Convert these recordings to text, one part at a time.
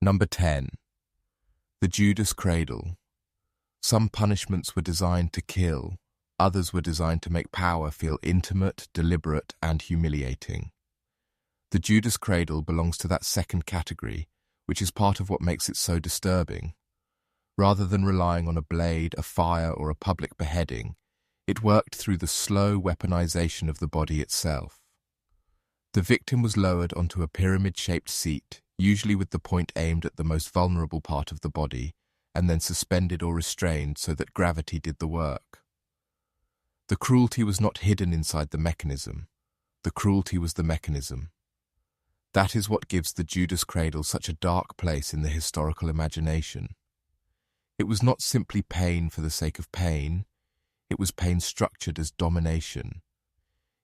Number 10. The Judas Cradle. Some punishments were designed to kill, others were designed to make power feel intimate, deliberate, and humiliating. The Judas Cradle belongs to that second category, which is part of what makes it so disturbing. Rather than relying on a blade, a fire, or a public beheading, it worked through the slow weaponization of the body itself. The victim was lowered onto a pyramid-shaped seat, usually with the point aimed at the most vulnerable part of the body, and then suspended or restrained so that gravity did the work. The cruelty was not hidden inside the mechanism. The cruelty was the mechanism. That is what gives the Judas Cradle such a dark place in the historical imagination. It was not simply pain for the sake of pain, it was pain structured as domination.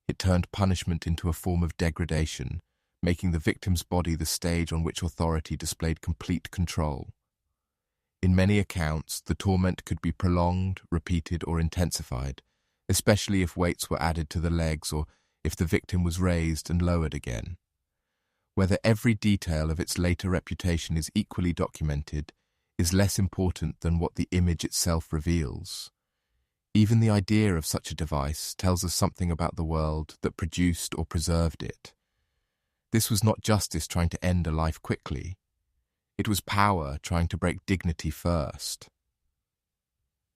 It turned punishment into a form of degradation, making the victim's body the stage on which authority displayed complete control. In many accounts, the torment could be prolonged, repeated, or intensified, especially if weights were added to the legs or if the victim was raised and lowered again. Whether every detail of its later reputation is equally documented is less important than what the image itself reveals. Even the idea of such a device tells us something about the world that produced or preserved it. This was not justice trying to end a life quickly. It was power trying to break dignity first.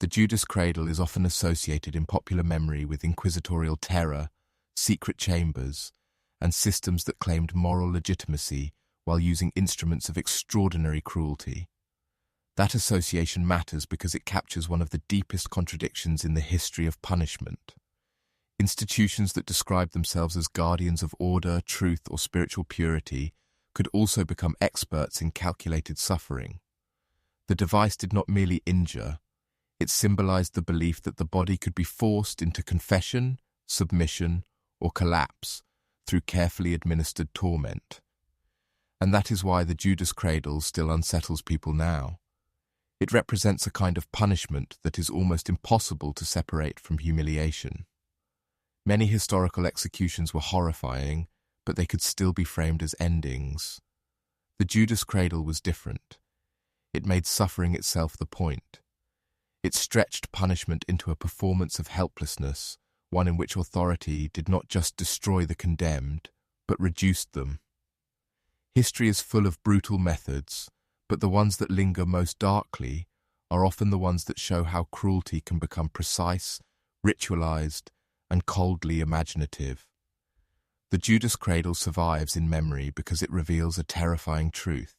The Judas Cradle is often associated in popular memory with inquisitorial terror, secret chambers, and systems that claimed moral legitimacy while using instruments of extraordinary cruelty. That association matters because it captures one of the deepest contradictions in the history of punishment. Institutions that describe themselves as guardians of order, truth, or spiritual purity could also become experts in calculated suffering. The device did not merely injure, it symbolized the belief that the body could be forced into confession, submission, or collapse through carefully administered torment. And that is why the Judas Cradle still unsettles people now. It represents a kind of punishment that is almost impossible to separate from humiliation. Many historical executions were horrifying, but they could still be framed as endings. The Judas Cradle was different. It made suffering itself the point. It stretched punishment into a performance of helplessness, one in which authority did not just destroy the condemned, but reduced them. History is full of brutal methods, but the ones that linger most darkly are often the ones that show how cruelty can become precise, ritualized, and coldly imaginative. The Judas Cradle survives in memory because it reveals a terrifying truth.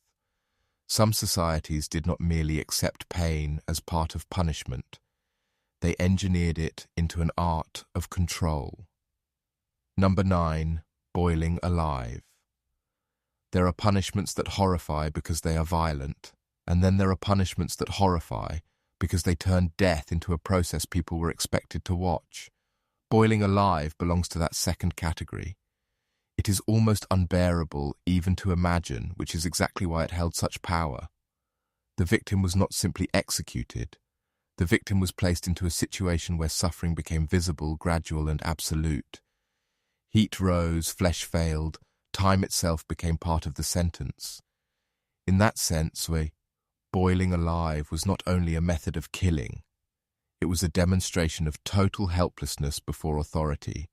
Some societies did not merely accept pain as part of punishment. They engineered it into an art of control. Number 9. Boiling alive. There are punishments that horrify because they are violent, and then there are punishments that horrify because they turn death into a process people were expected to watch. Boiling alive belongs to that second category. It is almost unbearable even to imagine, which is exactly why it held such power. The victim was not simply executed. The victim was placed into a situation where suffering became visible, gradual, and absolute. Heat rose, flesh failed, time itself became part of the sentence. In that sense, boiling alive was not only a method of killing, it was a demonstration of total helplessness before authority.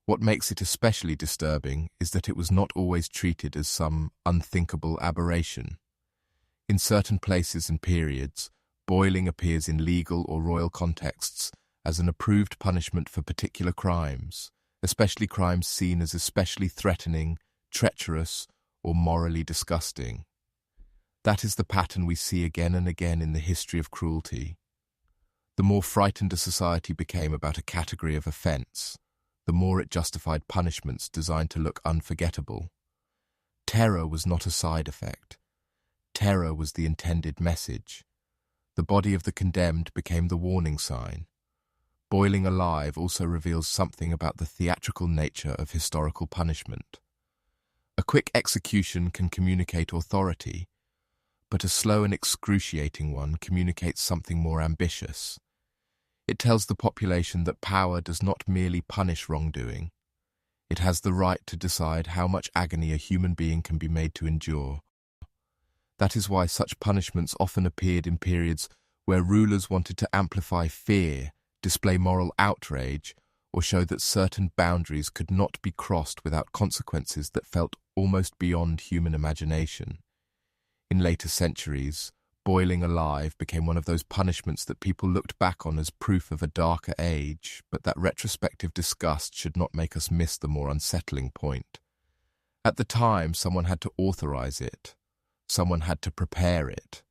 What makes it especially disturbing is that it was not always treated as some unthinkable aberration. In certain places and periods, boiling appears in legal or royal contexts as an approved punishment for particular crimes, especially crimes seen as especially threatening, treacherous, or morally disgusting. That is the pattern we see again and again in the history of cruelty. The more frightened a society became about a category of offense, the more it justified punishments designed to look unforgettable. Terror was not a side effect. Terror was the intended message. The body of the condemned became the warning sign. Boiling alive also reveals something about the theatrical nature of historical punishment. A quick execution can communicate authority, but a slow and excruciating one communicates something more ambitious. It tells the population that power does not merely punish wrongdoing. It has the right to decide how much agony a human being can be made to endure. That is why such punishments often appeared in periods where rulers wanted to amplify fear, display moral outrage, or show that certain boundaries could not be crossed without consequences that felt almost beyond human imagination. In later centuries, boiling alive became one of those punishments that people looked back on as proof of a darker age, but that retrospective disgust should not make us miss the more unsettling point. At the time, someone had to authorize it. Someone had to prepare it.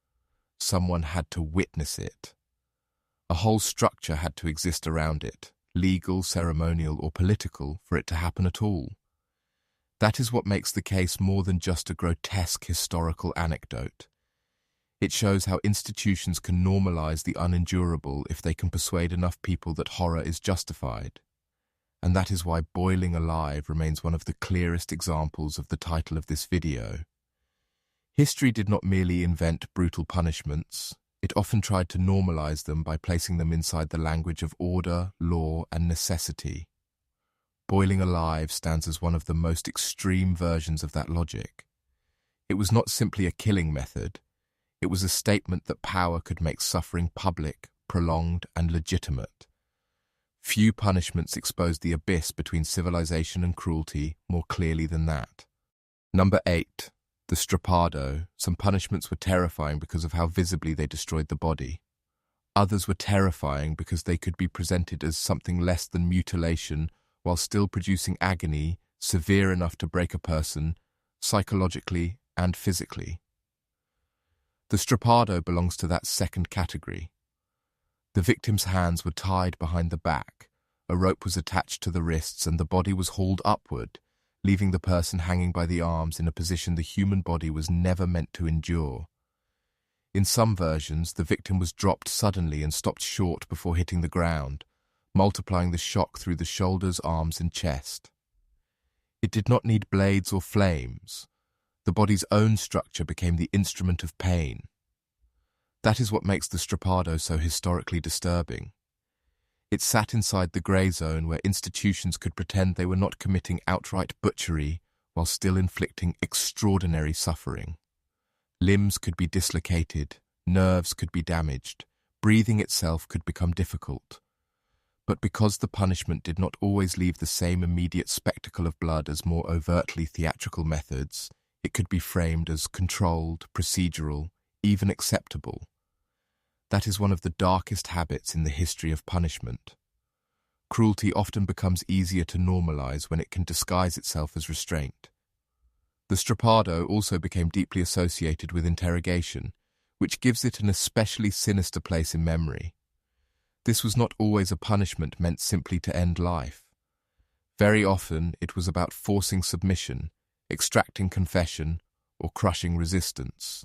Someone had to witness it. A whole structure had to exist around it, legal, ceremonial, or political, for it to happen at all. That is what makes the case more than just a grotesque historical anecdote. It shows how institutions can normalize the unendurable if they can persuade enough people that horror is justified. And that is why boiling alive remains one of the clearest examples of the title of this video. History did not merely invent brutal punishments, it often tried to normalize them by placing them inside the language of order, law, and necessity. Boiling alive stands as one of the most extreme versions of that logic. It was not simply a killing method, it was a statement that power could make suffering public, prolonged, and legitimate. Few punishments exposed the abyss between civilization and cruelty more clearly than that. Number 8. The strappado. Some punishments were terrifying because of how visibly they destroyed the body. Others were terrifying because they could be presented as something less than mutilation while still producing agony severe enough to break a person, psychologically and physically. The strappado belongs to that second category. The victim's hands were tied behind the back, a rope was attached to the wrists, and the body was hauled upward, leaving the person hanging by the arms in a position the human body was never meant to endure. In some versions, the victim was dropped suddenly and stopped short before hitting the ground, multiplying the shock through the shoulders, arms, and chest. It did not need blades or flames. The body's own structure became the instrument of pain. That is what makes the strappado so historically disturbing. It sat inside the grey zone where institutions could pretend they were not committing outright butchery while still inflicting extraordinary suffering. Limbs could be dislocated, nerves could be damaged, breathing itself could become difficult. But because the punishment did not always leave the same immediate spectacle of blood as more overtly theatrical methods, it could be framed as controlled, procedural, even acceptable. That is one of the darkest habits in the history of punishment. Cruelty often becomes easier to normalize when it can disguise itself as restraint. The strappado also became deeply associated with interrogation, which gives it an especially sinister place in memory. This was not always a punishment meant simply to end life. Very often it was about forcing submission, extracting confession, or crushing resistance.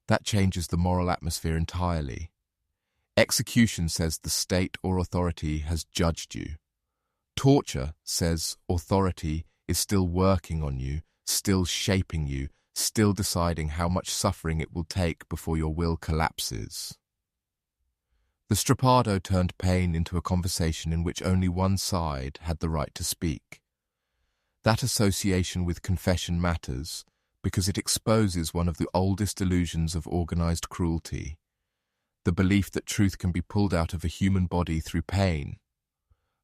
That changes the moral atmosphere entirely. Execution says the state or authority has judged you. Torture says authority is still working on you, still shaping you, still deciding how much suffering it will take before your will collapses. The strappado turned pain into a conversation in which only one side had the right to speak. That association with confession matters because it exposes one of the oldest illusions of organized cruelty, the belief that truth can be pulled out of a human body through pain.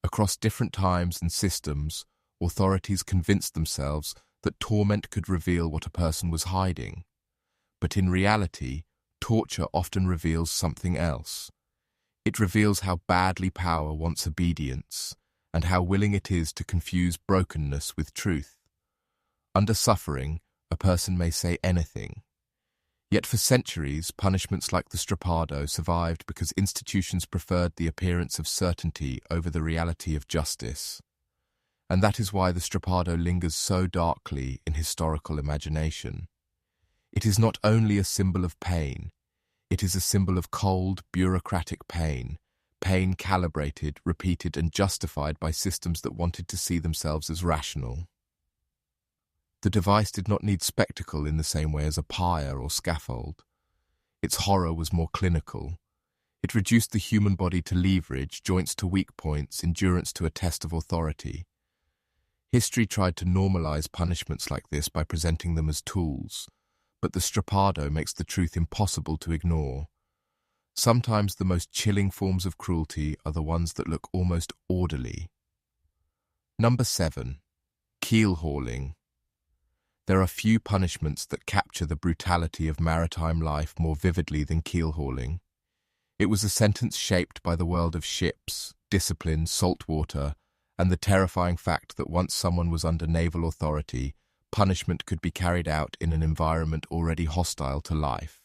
Across different times and systems, authorities convinced themselves that torment could reveal what a person was hiding. But in reality, torture often reveals something else. It reveals how badly power wants obedience, and how willing it is to confuse brokenness with truth. Under suffering, a person may say anything. Yet for centuries, punishments like the strappado survived because institutions preferred the appearance of certainty over the reality of justice. And that is why the strappado lingers so darkly in historical imagination. It is not only a symbol of pain, it is a symbol of cold, bureaucratic pain, pain calibrated, repeated, and justified by systems that wanted to see themselves as rational. The device did not need spectacle in the same way as a pyre or scaffold. Its horror was more clinical. It reduced the human body to leverage, joints to weak points, endurance to a test of authority. History tried to normalize punishments like this by presenting them as tools, but the strappado makes the truth impossible to ignore. Sometimes the most chilling forms of cruelty are the ones that look almost orderly. Number 7. Keel hauling. There are few punishments that capture the brutality of maritime life more vividly than keel hauling. It was a sentence shaped by the world of ships, discipline, salt water, and the terrifying fact that once someone was under naval authority, punishment could be carried out in an environment already hostile to life.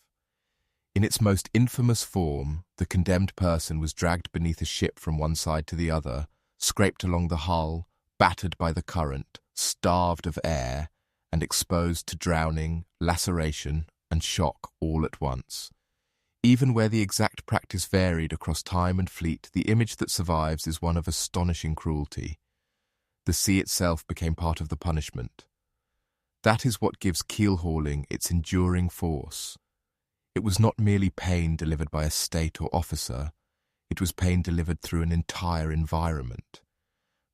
In its most infamous form, the condemned person was dragged beneath a ship from one side to the other, scraped along the hull, battered by the current, starved of air, and exposed to drowning, laceration, and shock all at once. Even where the exact practice varied across time and fleet, the image that survives is one of astonishing cruelty. The sea itself became part of the punishment. That is what gives keel hauling its enduring force. It was not merely pain delivered by a state or officer, it was pain delivered through an entire environment.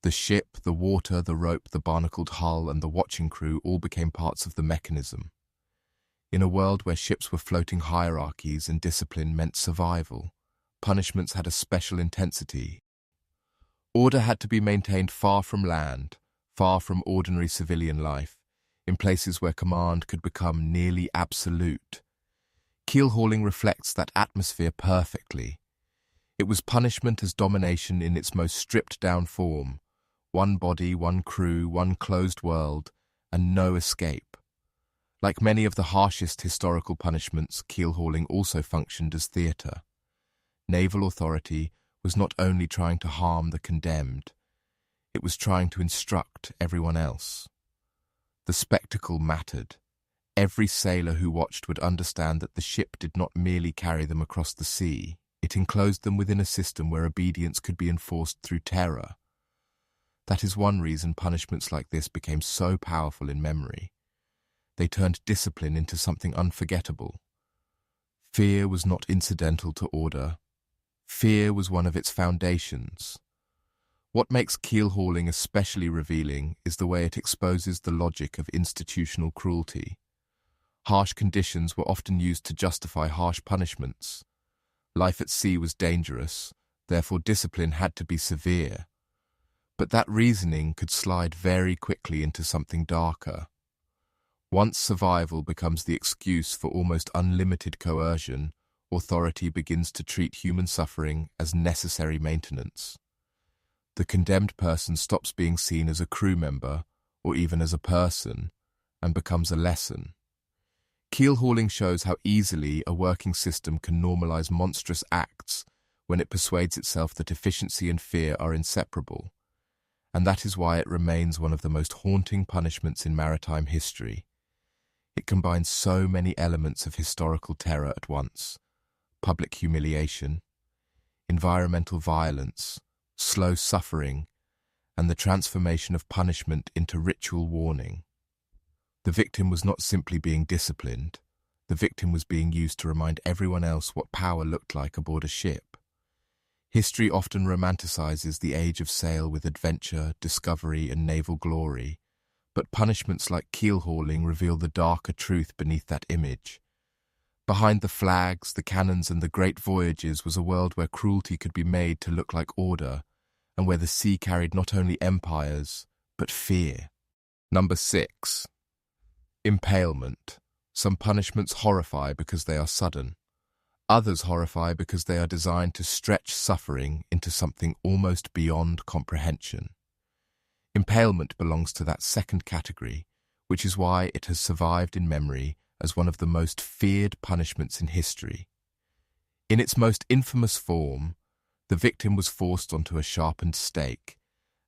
The ship, the water, the rope, the barnacled hull, and the watching crew all became parts of the mechanism. In a world where ships were floating hierarchies and discipline meant survival, punishments had a special intensity. Order had to be maintained far from land, far from ordinary civilian life, in places where command could become nearly absolute. Keel hauling reflects that atmosphere perfectly. It was punishment as domination in its most stripped-down form. One body, one crew, one closed world, and no escape. Like many of the harshest historical punishments, keel hauling also functioned as theatre. Naval authority was not only trying to harm the condemned, it was trying to instruct everyone else. The spectacle mattered. Every sailor who watched would understand that the ship did not merely carry them across the sea, it enclosed them within a system where obedience could be enforced through terror. That is one reason punishments like this became so powerful in memory. They turned discipline into something unforgettable. Fear was not incidental to order. Fear was one of its foundations. What makes keel hauling especially revealing is the way it exposes the logic of institutional cruelty. Harsh conditions were often used to justify harsh punishments. Life at sea was dangerous, therefore discipline had to be severe. But that reasoning could slide very quickly into something darker. Once survival becomes the excuse for almost unlimited coercion, authority begins to treat human suffering as necessary maintenance. The condemned person stops being seen as a crew member, or even as a person, and becomes a lesson. Keel hauling shows how easily a working system can normalize monstrous acts when it persuades itself that efficiency and fear are inseparable, and that is why it remains one of the most haunting punishments in maritime history. It combines so many elements of historical terror at once: public humiliation, environmental violence, slow suffering, and the transformation of punishment into ritual warning. The victim was not simply being disciplined, the victim was being used to remind everyone else what power looked like aboard a ship. History often romanticizes the age of sail with adventure, discovery, and naval glory, but punishments like keel hauling reveal the darker truth beneath that image. Behind the flags, the cannons, and the great voyages was a world where cruelty could be made to look like order, and where the sea carried not only empires, but fear. Number 6. Impalement. Some punishments horrify because they are sudden. Others horrify because they are designed to stretch suffering into something almost beyond comprehension. Impalement belongs to that second category, which is why it has survived in memory as one of the most feared punishments in history. In its most infamous form, the victim was forced onto a sharpened stake,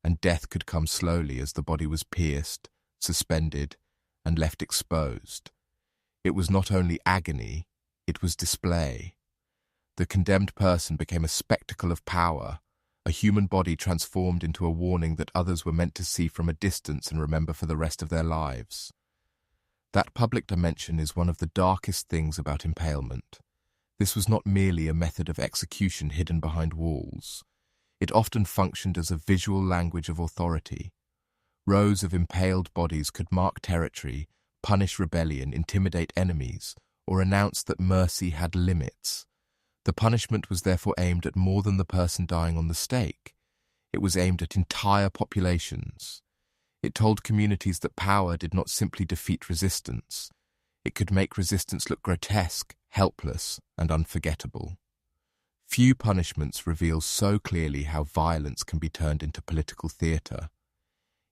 and death could come slowly as the body was pierced, suspended, and left exposed. It was not only agony, it was display. The condemned person became a spectacle of power, a human body transformed into a warning that others were meant to see from a distance and remember for the rest of their lives. That public dimension is one of the darkest things about impalement. This was not merely a method of execution hidden behind walls. It often functioned as a visual language of authority. Rows of impaled bodies could mark territory, punish rebellion, intimidate enemies, or announce that mercy had limits. The punishment was therefore aimed at more than the person dying on the stake. It was aimed at entire populations. It told communities that power did not simply defeat resistance. It could make resistance look grotesque, helpless, and unforgettable. Few punishments reveal so clearly how violence can be turned into political theatre.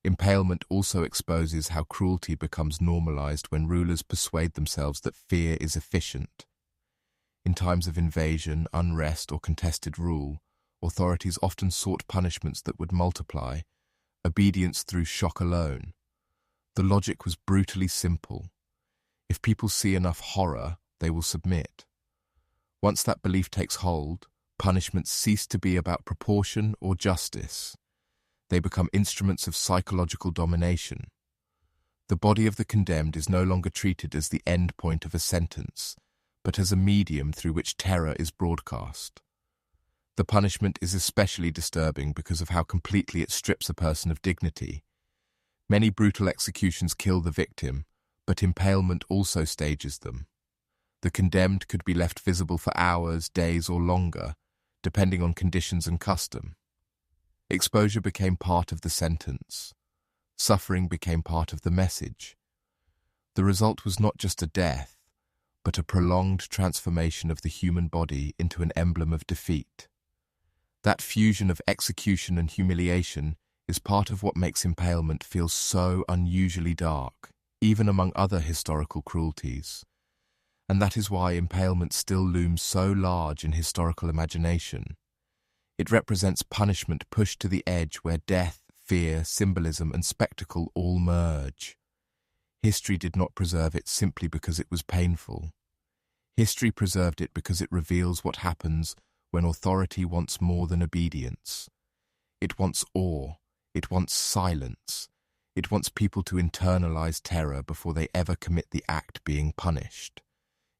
Impalement also exposes how cruelty becomes normalized when rulers persuade themselves that fear is efficient. In times of invasion, unrest, or contested rule, authorities often sought punishments that would multiply obedience through shock alone. The logic was brutally simple. If people see enough horror, they will submit. Once that belief takes hold, punishments cease to be about proportion or justice. They become instruments of psychological domination. The body of the condemned is no longer treated as the end point of a sentence, but as a medium through which terror is broadcast. The punishment is especially disturbing because of how completely it strips a person of dignity. Many brutal executions kill the victim, but impalement also stages them. The condemned could be left visible for hours, days, or longer, depending on conditions and custom. Exposure became part of the sentence. Suffering became part of the message. The result was not just a death, but a prolonged transformation of the human body into an emblem of defeat. That fusion of execution and humiliation is part of what makes impalement feel so unusually dark, even among other historical cruelties. And that is why impalement still looms so large in historical imagination. It represents punishment pushed to the edge where death, fear, symbolism, and spectacle all merge. History did not preserve it simply because it was painful. History preserved it because it reveals what happens when authority wants more than obedience. It wants awe. It wants silence. It wants people to internalize terror before they ever commit the act being punished.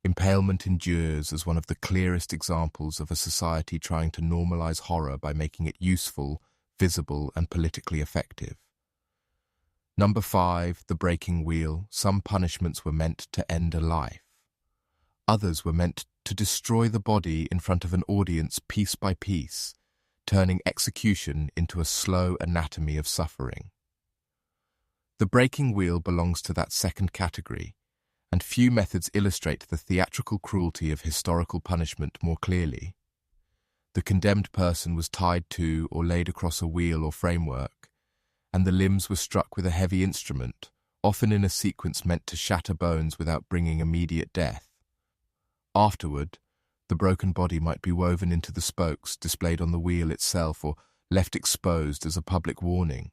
Impalement endures as one of the clearest examples of a society trying to normalize horror by making it useful, visible, and politically effective. Number 5, the breaking wheel. Some punishments were meant to end a life. Others were meant to destroy the body in front of an audience piece by piece, turning execution into a slow anatomy of suffering. The breaking wheel belongs to that second category, and few methods illustrate the theatrical cruelty of historical punishment more clearly. The condemned person was tied to or laid across a wheel or framework, and the limbs were struck with a heavy instrument, often in a sequence meant to shatter bones without bringing immediate death. Afterward, the broken body might be woven into the spokes displayed on the wheel itself or left exposed as a public warning.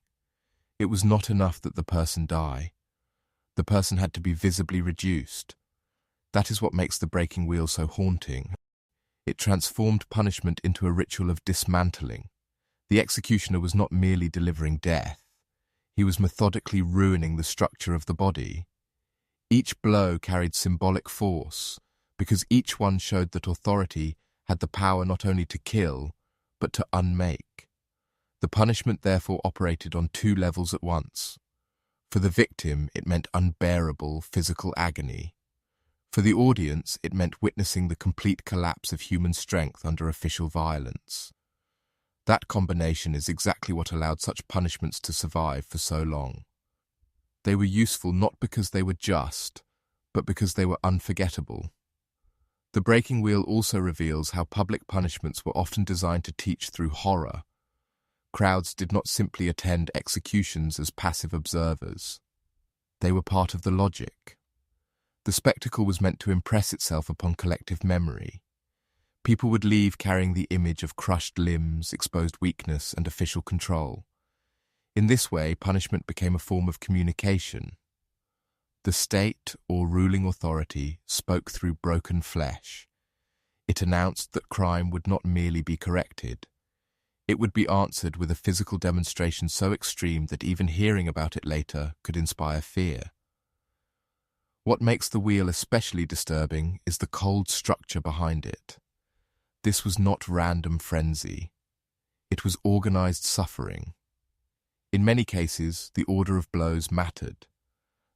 It was not enough that the person die. The person had to be visibly reduced. That is what makes the breaking wheel so haunting. It transformed punishment into a ritual of dismantling. The executioner was not merely delivering death. He was methodically ruining the structure of the body. Each blow carried symbolic force, because each one showed that authority had the power not only to kill, but to unmake. The punishment therefore operated on 2 levels at once. For the victim, it meant unbearable physical agony. For the audience, it meant witnessing the complete collapse of human strength under official violence. That combination is exactly what allowed such punishments to survive for so long. They were useful not because they were just, but because they were unforgettable. The breaking wheel also reveals how public punishments were often designed to teach through horror. Crowds did not simply attend executions as passive observers. They were part of the logic. The spectacle was meant to impress itself upon collective memory. People would leave carrying the image of crushed limbs, exposed weakness, and official control. In this way, punishment became a form of communication. The state, or ruling authority, spoke through broken flesh. It announced that crime would not merely be corrected. It would be answered with a physical demonstration so extreme that even hearing about it later could inspire fear. What makes the wheel especially disturbing is the cold structure behind it. This was not random frenzy. It was organized suffering. In many cases, the order of blows mattered.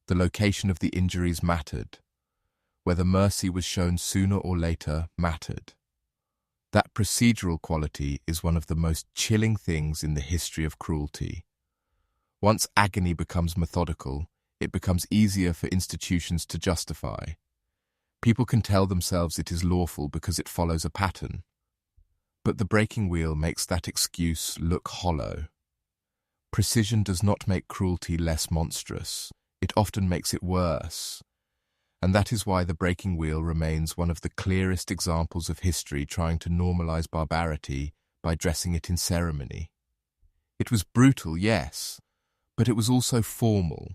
The location of the injuries mattered. Whether mercy was shown sooner or later mattered. That procedural quality is one of the most chilling things in the history of cruelty. Once agony becomes methodical, it becomes easier for institutions to justify. People can tell themselves it is lawful because it follows a pattern. But the breaking wheel makes that excuse look hollow. Precision does not make cruelty less monstrous. It often makes it worse. And that is why the breaking wheel remains one of the clearest examples of history trying to normalize barbarity by dressing it in ceremony. It was brutal, yes, but it was also formal.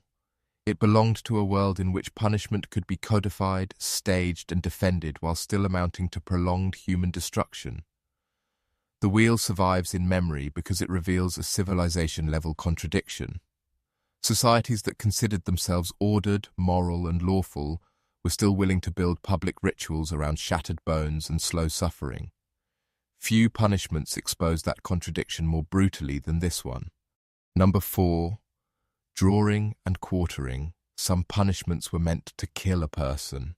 It belonged to a world in which punishment could be codified, staged, and defended while still amounting to prolonged human destruction. The wheel survives in memory because it reveals a civilization-level contradiction. Societies that considered themselves ordered, moral, and lawful were still willing to build public rituals around shattered bones and slow suffering. Few punishments expose that contradiction more brutally than this one. Number 4. Drawing and quartering. Some punishments were meant to kill a person.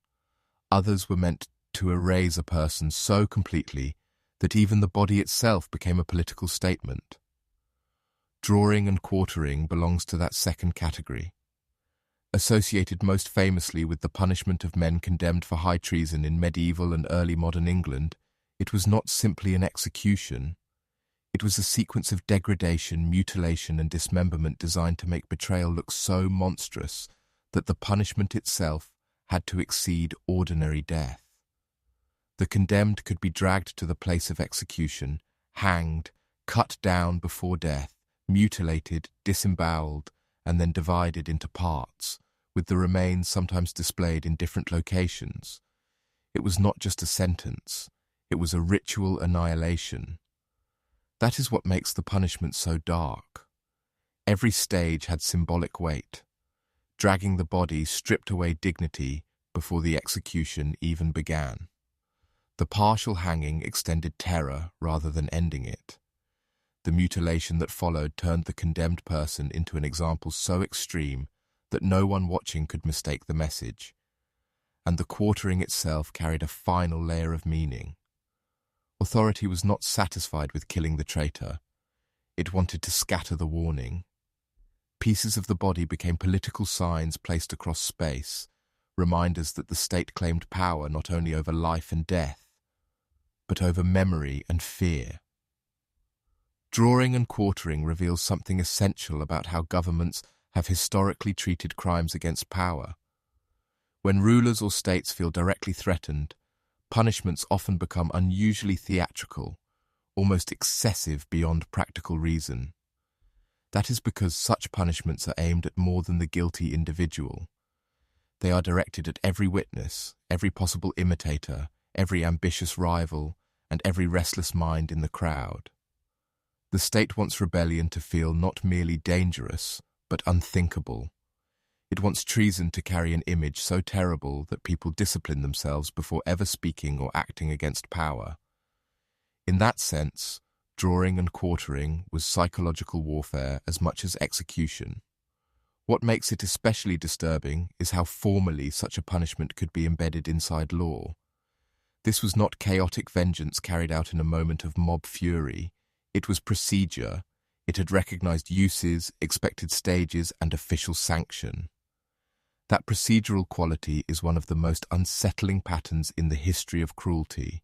Others were meant to erase a person so completely that even the body itself became a political statement. Drawing and quartering belongs to that second category. Associated most famously with the punishment of men condemned for high treason in medieval and early modern England, it was not simply an execution. It was a sequence of degradation, mutilation, and dismemberment designed to make betrayal look so monstrous that the punishment itself had to exceed ordinary death. The condemned could be dragged to the place of execution, hanged, cut down before death, mutilated, disemboweled, and then divided into parts, with the remains sometimes displayed in different locations. It was not just a sentence, it was a ritual annihilation. That is what makes the punishment so dark. Every stage had symbolic weight. Dragging the body stripped away dignity before the execution even began. The partial hanging extended terror rather than ending it. The mutilation that followed turned the condemned person into an example so extreme that no one watching could mistake the message. And the quartering itself carried a final layer of meaning. Authority was not satisfied with killing the traitor. It wanted to scatter the warning. Pieces of the body became political signs placed across space, reminders that the state claimed power not only over life and death, but over memory and fear. Drawing and quartering reveals something essential about how governments have historically treated crimes against power. When rulers or states feel directly threatened, punishments often become unusually theatrical, almost excessive beyond practical reason. That is because such punishments are aimed at more than the guilty individual. They are directed at every witness, every possible imitator, every ambitious rival, and every restless mind in the crowd. The state wants rebellion to feel not merely dangerous, but unthinkable. It wants treason to carry an image so terrible that people discipline themselves before ever speaking or acting against power. In that sense, drawing and quartering was psychological warfare as much as execution. What makes it especially disturbing is how formally such a punishment could be embedded inside law. This was not chaotic vengeance carried out in a moment of mob fury. It was procedure. It had recognized uses, expected stages, and official sanction. That procedural quality is one of the most unsettling patterns in the history of cruelty.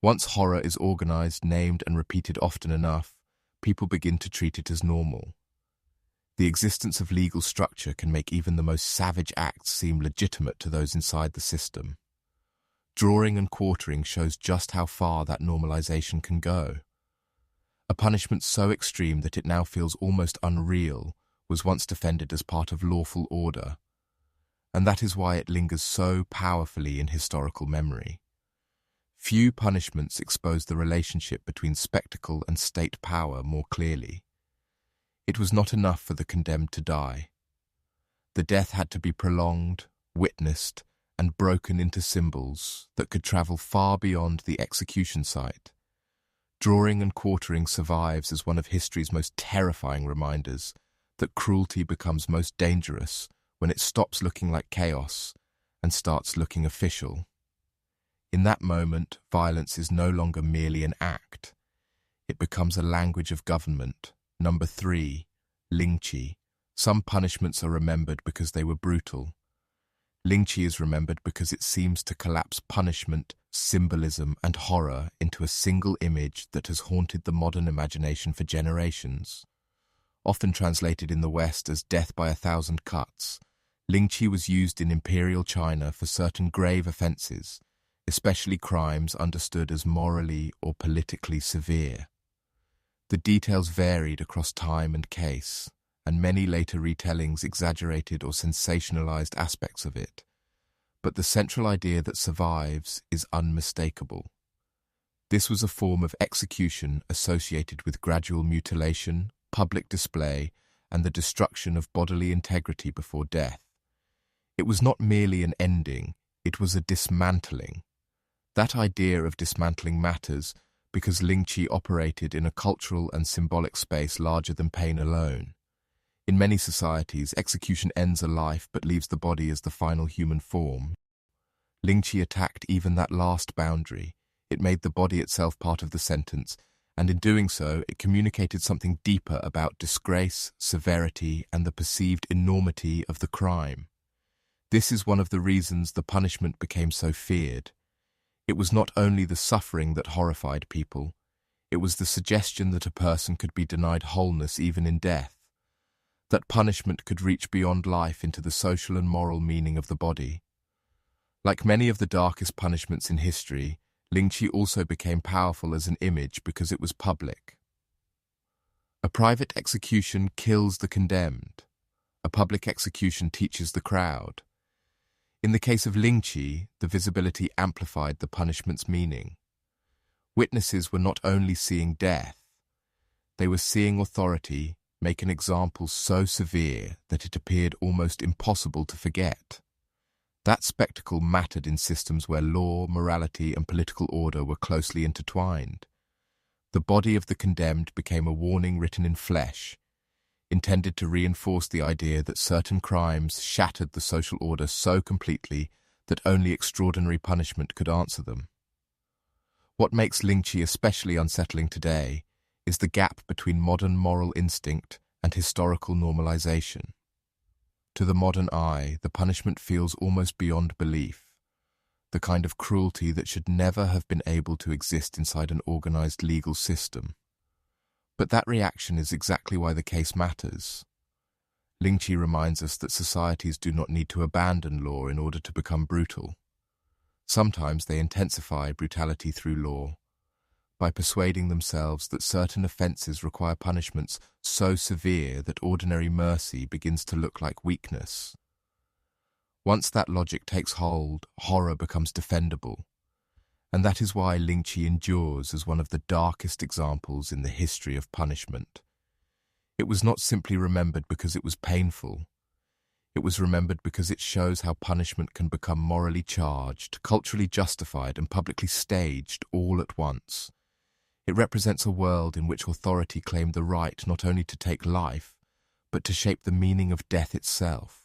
Once horror is organized, named, and repeated often enough, people begin to treat it as normal. The existence of legal structure can make even the most savage acts seem legitimate to those inside the system. Drawing and quartering shows just how far that normalization can go. A punishment so extreme that it now feels almost unreal was once defended as part of lawful order, and that is why it lingers so powerfully in historical memory. Few punishments expose the relationship between spectacle and state power more clearly. It was not enough for the condemned to die. The death had to be prolonged, witnessed, and broken into symbols that could travel far beyond the execution site. Drawing and quartering survives as one of history's most terrifying reminders that cruelty becomes most dangerous when it stops looking like chaos and starts looking official. In that moment, violence is no longer merely an act. It becomes a language of government. Number 3, Lingqi. Some punishments are remembered because they were brutal. Lingqi is remembered because it seems to collapse punishment, symbolism, and horror into a single image that has haunted the modern imagination for generations. Often translated in the West as death by 1,000 cuts, Lingqi was used in imperial China for certain grave offences, especially crimes understood as morally or politically severe. The details varied across time and case, and many later retellings exaggerated or sensationalized aspects of it. But the central idea that survives is unmistakable. This was a form of execution associated with gradual mutilation, public display, and the destruction of bodily integrity before death. It was not merely an ending, it was a dismantling. That idea of dismantling matters because Lingqi operated in a cultural and symbolic space larger than pain alone. In many societies, execution ends a life but leaves the body as the final human form. Lingqi attacked even that last boundary. It made the body itself part of the sentence, and in doing so, it communicated something deeper about disgrace, severity, and the perceived enormity of the crime. This is one of the reasons the punishment became so feared. It was not only the suffering that horrified people, it was the suggestion that a person could be denied wholeness even in death, that punishment could reach beyond life into the social and moral meaning of the body. Like many of the darkest punishments in history, Lingqi also became powerful as an image because it was public. A private execution kills the condemned. A public execution teaches the crowd. In the case of Lingqi, the visibility amplified the punishment's meaning. Witnesses were not only seeing death, they were seeing authority make an example so severe that it appeared almost impossible to forget. That spectacle mattered in systems where law, morality, and political order were closely intertwined. The body of the condemned became a warning written in flesh, intended to reinforce the idea that certain crimes shattered the social order so completely that only extraordinary punishment could answer them. What makes Lingqi especially unsettling today is the gap between modern moral instinct and historical normalization. To the modern eye, the punishment feels almost beyond belief, the kind of cruelty that should never have been able to exist inside an organized legal system. But that reaction is exactly why the case matters. Lingqi reminds us that societies do not need to abandon law in order to become brutal. Sometimes they intensify brutality through law, by persuading themselves that certain offences require punishments so severe that ordinary mercy begins to look like weakness. Once that logic takes hold, horror becomes defendable. And that is why Lingqi endures as one of the darkest examples in the history of punishment. It was not simply remembered because it was painful. It was remembered because it shows how punishment can become morally charged, culturally justified, and publicly staged all at once. It represents a world in which authority claimed the right not only to take life, but to shape the meaning of death itself.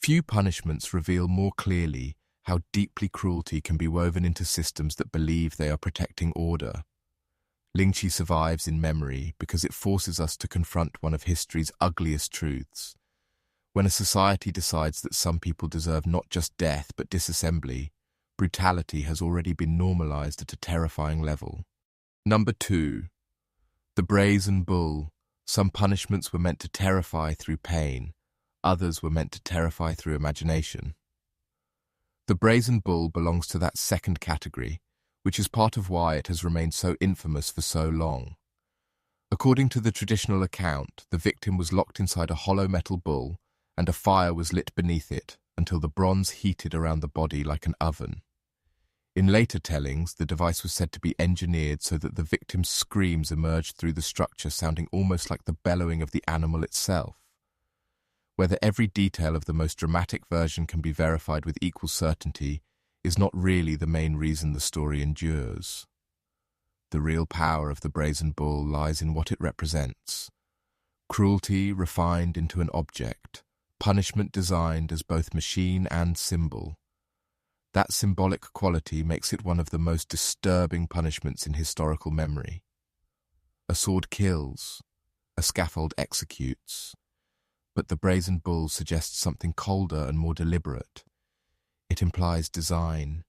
Few punishments reveal more clearly how deeply cruelty can be woven into systems that believe they are protecting order. Lingqi survives in memory because it forces us to confront one of history's ugliest truths. When a society decides that some people deserve not just death but disassembly, brutality has already been normalized at a terrifying level. Number 2. The Brazen Bull. Some punishments were meant to terrify through pain, others were meant to terrify through imagination. The Brazen Bull belongs to that second category, which is part of why it has remained so infamous for so long. According to the traditional account, the victim was locked inside a hollow metal bull and a fire was lit beneath it until the bronze heated around the body like an oven. In later tellings, the device was said to be engineered so that the victim's screams emerged through the structure sounding almost like the bellowing of the animal itself. Whether every detail of the most dramatic version can be verified with equal certainty is not really the main reason the story endures. The real power of the Brazen Bull lies in what it represents. Cruelty refined into an object, punishment designed as both machine and symbol. That symbolic quality makes it one of the most disturbing punishments in historical memory. A sword kills, a scaffold executes, but the Brazen Bull suggests something colder and more deliberate. It implies design,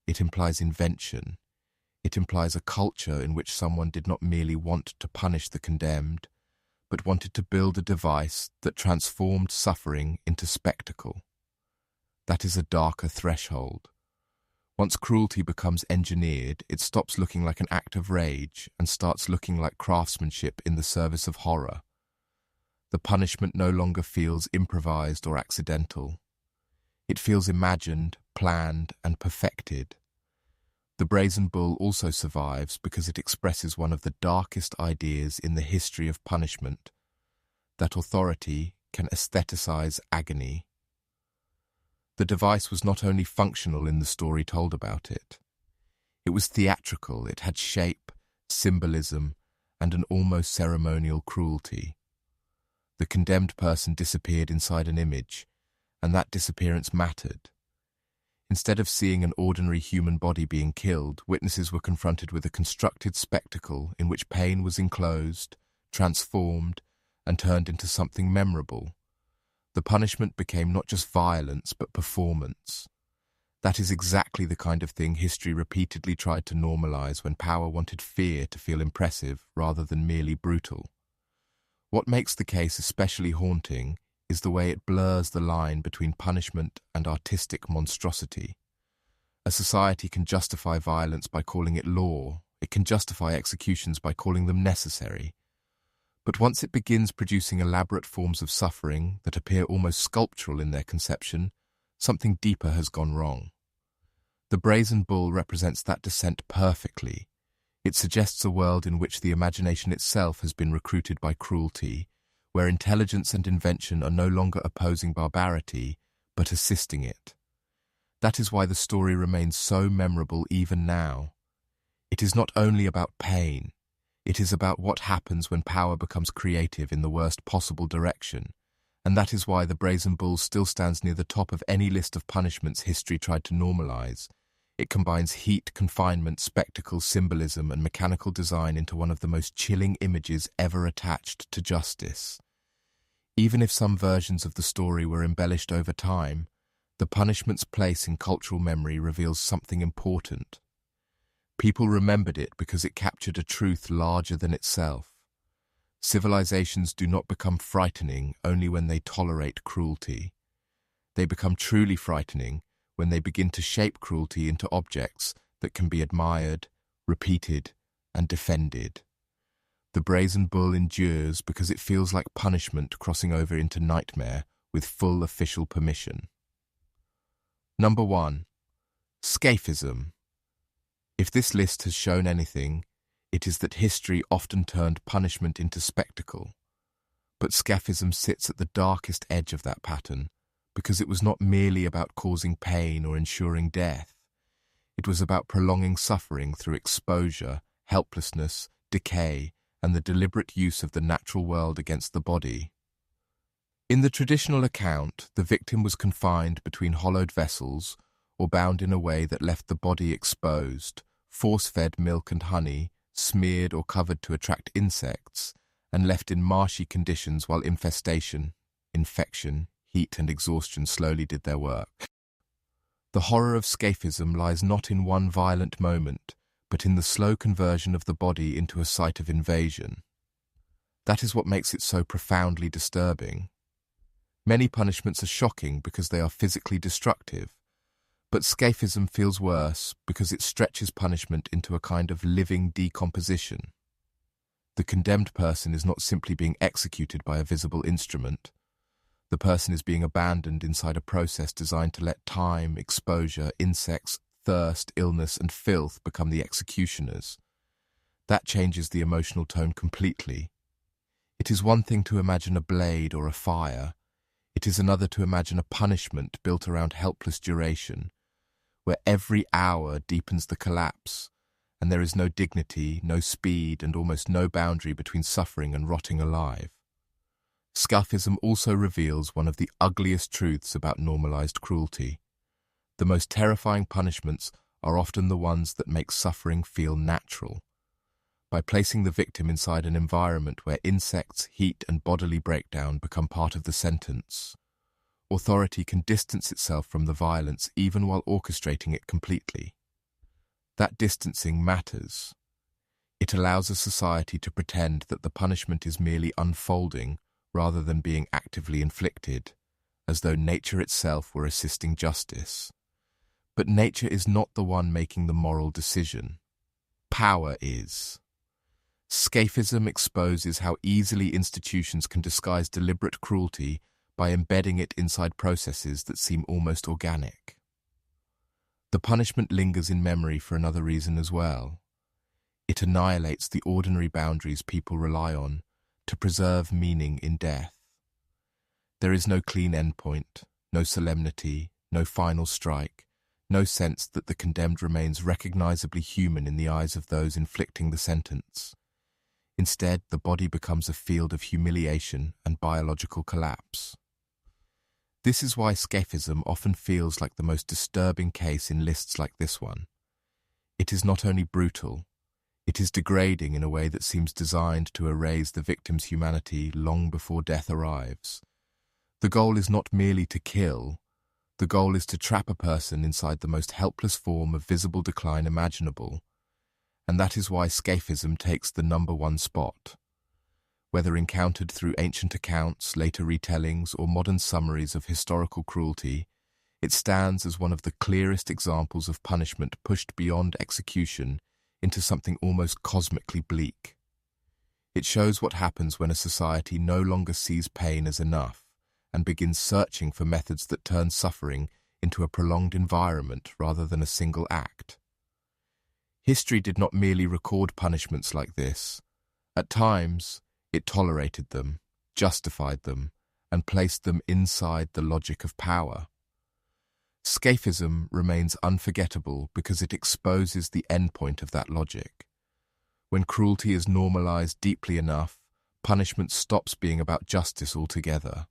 it implies invention, it implies a culture in which someone did not merely want to punish the condemned, but wanted to build a device that transformed suffering into spectacle. That is a darker threshold. Once cruelty becomes engineered, it stops looking like an act of rage and starts looking like craftsmanship in the service of horror. The punishment no longer feels improvised or accidental. It feels imagined, planned, and perfected. The Brazen Bull also survives because it expresses one of the darkest ideas in the history of punishment, that authority can aestheticize agony. The device was not only functional in the story told about it. It was theatrical, it had shape, symbolism, and an almost ceremonial cruelty. The condemned person disappeared inside an image, and that disappearance mattered. Instead of seeing an ordinary human body being killed, witnesses were confronted with a constructed spectacle in which pain was enclosed, transformed, and turned into something memorable. The punishment became not just violence, but performance. That is exactly the kind of thing history repeatedly tried to normalize when power wanted fear to feel impressive rather than merely brutal. What makes the case especially haunting is the way it blurs the line between punishment and artistic monstrosity. A society can justify violence by calling it law, it can justify executions by calling them necessary. But once it begins producing elaborate forms of suffering that appear almost sculptural in their conception, something deeper has gone wrong. The Brazen Bull represents that descent perfectly. It suggests a world in which the imagination itself has been recruited by cruelty, where intelligence and invention are no longer opposing barbarity, but assisting it. That is why the story remains so memorable even now. It is not only about pain, it is about what happens when power becomes creative in the worst possible direction, and that is why the Brazen Bull still stands near the top of any list of punishments history tried to normalize. It combines heat, confinement, spectacle, symbolism, and mechanical design into one of the most chilling images ever attached to justice. Even if some versions of the story were embellished over time, the punishment's place in cultural memory reveals something important. People remembered it because it captured a truth larger than itself. Civilizations do not become frightening only when they tolerate cruelty. They become truly frightening when they begin to shape cruelty into objects that can be admired, repeated, and defended. The Brazen Bull endures because it feels like punishment crossing over into nightmare with full official permission. Number 1. Scaphism. If this list has shown anything, it is that history often turned punishment into spectacle. But Scaphism sits at the darkest edge of that pattern because it was not merely about causing pain or ensuring death. It was about prolonging suffering through exposure, helplessness, decay, and the deliberate use of the natural world against the body. In the traditional account, the victim was confined between hollowed vessels or bound in a way that left the body exposed, force-fed milk and honey, smeared or covered to attract insects, and left in marshy conditions while infestation, infection, heat and exhaustion slowly did their work. The horror of Scaphism lies not in one violent moment, but in the slow conversion of the body into a site of invasion. That is what makes it so profoundly disturbing. Many punishments are shocking because they are physically destructive, but Scaphism feels worse because it stretches punishment into a kind of living decomposition. The condemned person is not simply being executed by a visible instrument. The person is being abandoned inside a process designed to let time, exposure, insects, thirst, illness, and filth become the executioners. That changes the emotional tone completely. It is one thing to imagine a blade or a fire. It is another to imagine a punishment built around helpless duration, where every hour deepens the collapse, and there is no dignity, no speed, and almost no boundary between suffering and rotting alive. Scaphism also reveals one of the ugliest truths about normalized cruelty. The most terrifying punishments are often the ones that make suffering feel natural. By placing the victim inside an environment where insects, heat, and bodily breakdown become part of the sentence, authority can distance itself from the violence even while orchestrating it completely. That distancing matters. It allows a society to pretend that the punishment is merely unfolding rather than being actively inflicted, as though nature itself were assisting justice. But nature is not the one making the moral decision. Power is. Scaphism exposes how easily institutions can disguise deliberate cruelty by embedding it inside processes that seem almost organic. The punishment lingers in memory for another reason as well. It annihilates the ordinary boundaries people rely on to preserve meaning in death. There is no clean endpoint, no solemnity, no final strike, no sense that the condemned remains recognizably human in the eyes of those inflicting the sentence. Instead, the body becomes a field of humiliation and biological collapse. This is why Scaphism often feels like the most disturbing case in lists like this one. It is not only brutal, it is degrading in a way that seems designed to erase the victim's humanity long before death arrives. The goal is not merely to kill, the goal is to trap a person inside the most helpless form of visible decline imaginable. And that is why Scaphism takes the #1 spot. Whether encountered through ancient accounts, later retellings, or modern summaries of historical cruelty, it stands as one of the clearest examples of punishment pushed beyond execution into something almost cosmically bleak. It shows what happens when a society no longer sees pain as enough and begins searching for methods that turn suffering into a prolonged environment rather than a single act. History did not merely record punishments like this. At times, it tolerated them, justified them, and placed them inside the logic of power. Scaphism remains unforgettable because it exposes the endpoint of that logic. When cruelty is normalized deeply enough, punishment stops being about justice altogether.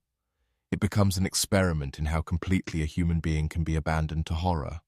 It becomes an experiment in how completely a human being can be abandoned to horror.